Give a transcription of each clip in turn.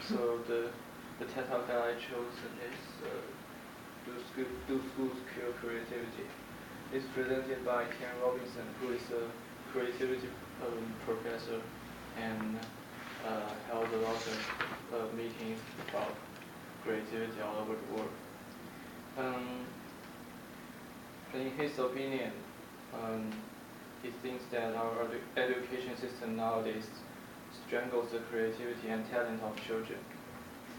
So the TED talk that I chose is Do Schools Kill Creativity? It's presented by Ken Robinson, who is a creativity professor and held a lot of meetings about creativity all over the world. In his opinion, he thinks that our education system nowadays strangles the creativity and talent of children.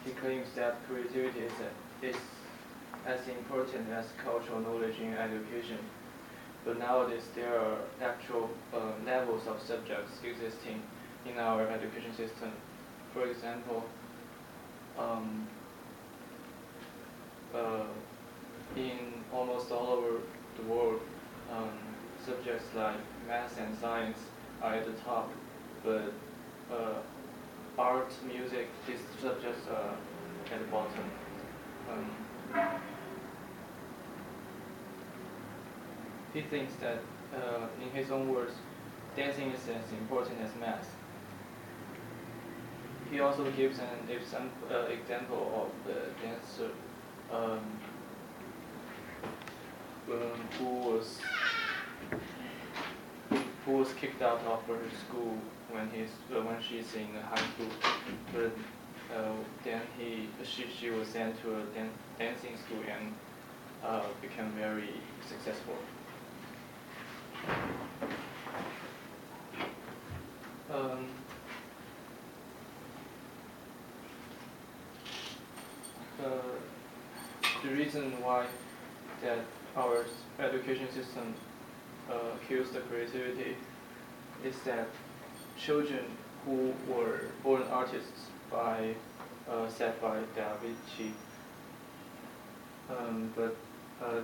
He claims that creativity is as important as cultural knowledge in education. But nowadays there are actual levels of subjects existing in our education system. For example, in almost all over the world, subjects like math and science are at the top, but art, music, these subjects are at the bottom. He thinks that, in his own words, dancing is as important as math. He also gives an example of the dancer who was kicked out of her school when she's in high school, but then she was sent to a dancing school and became very successful. The reason why that our education system kills the creativity is that children who were born artists set by Da Vinci, but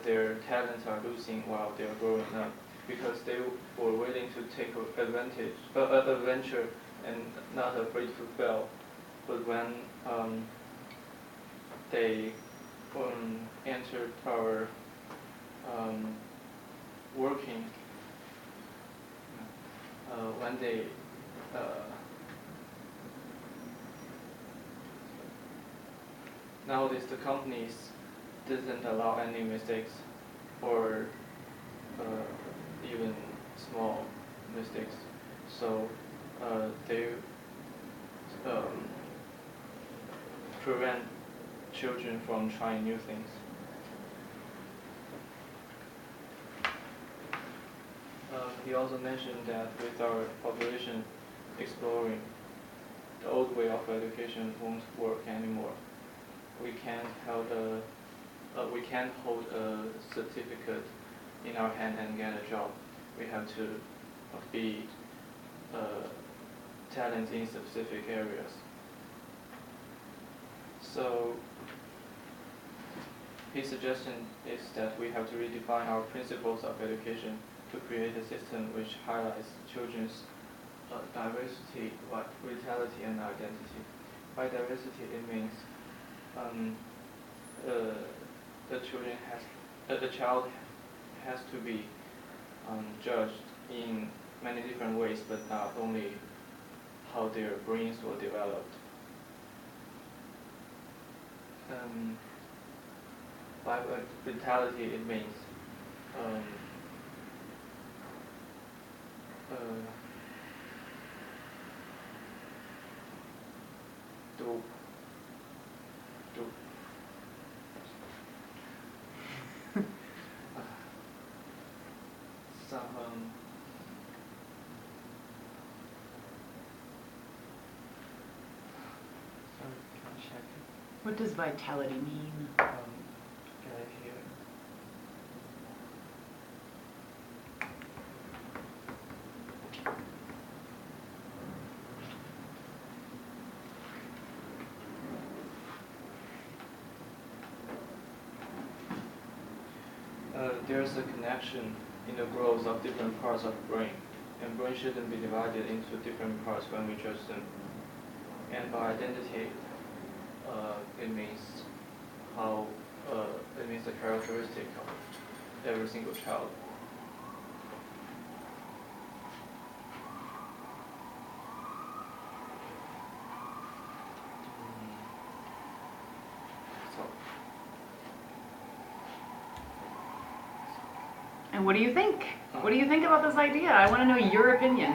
their talents are losing while they are growing up because they were willing to take adventure and not afraid to fail. But when they entered our working, when they nowadays the companies doesn't allow any mistakes or even small mistakes, so they prevent children from trying new things. He also mentioned that with our population exploring, the old way of education won't work anymore. We can't hold a certificate in our hand and get a job. We have to be talented in specific areas. So his suggestion is that we have to redefine our principles of education to create a system which highlights children's diversity, vitality, and identity. By diversity, it means the child has to be judged in many different ways, but not only how their brains were developed. By vitality, it means What does vitality mean? There's a connection in the growth of different parts of the brain, and brain shouldn't be divided into different parts when we judge them. And by identity, it means the characteristic of every single child. And what do you think? What do you think about this idea? I want to know your opinion.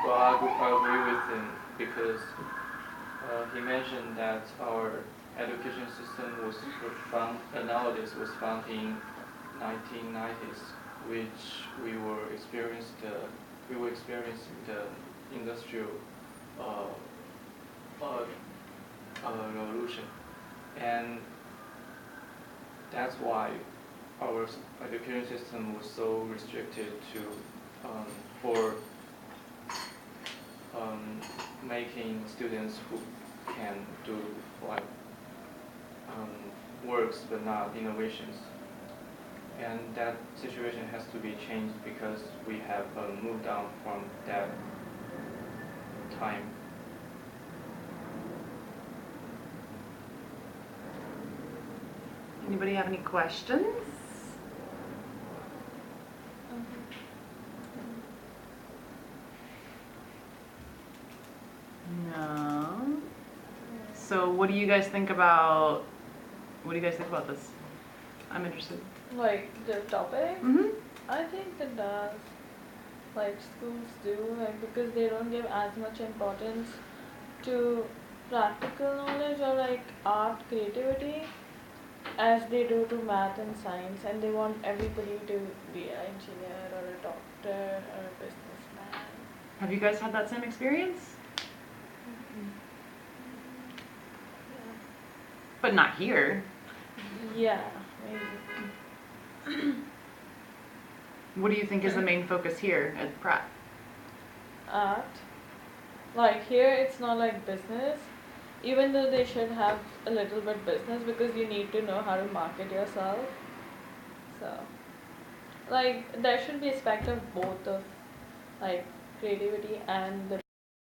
Well, I agree with him because he mentioned that our education system was found nowadays was found in 1990s, which we were experiencing the industrial uh, revolution, and that's why our education system was so restricted to for making students who can do like works but not innovations. And that situation has to be changed because we have moved on from that time. Anybody have any questions? No. So what do you guys think about this? I'm interested. Like the topic? Mm-hmm. I think it does. Like schools do, like because they don't give as much importance to practical knowledge or like art creativity as they do to math and science, and they want everybody to be an engineer or a doctor or a businessman. Have you guys had that same experience? But not here. Yeah, maybe. What do you think is the main focus here at Pratt? Art. Like here it's not like business, even though they should have a little bit business because you need to know how to market yourself. So like there should be aspect of both of like creativity and the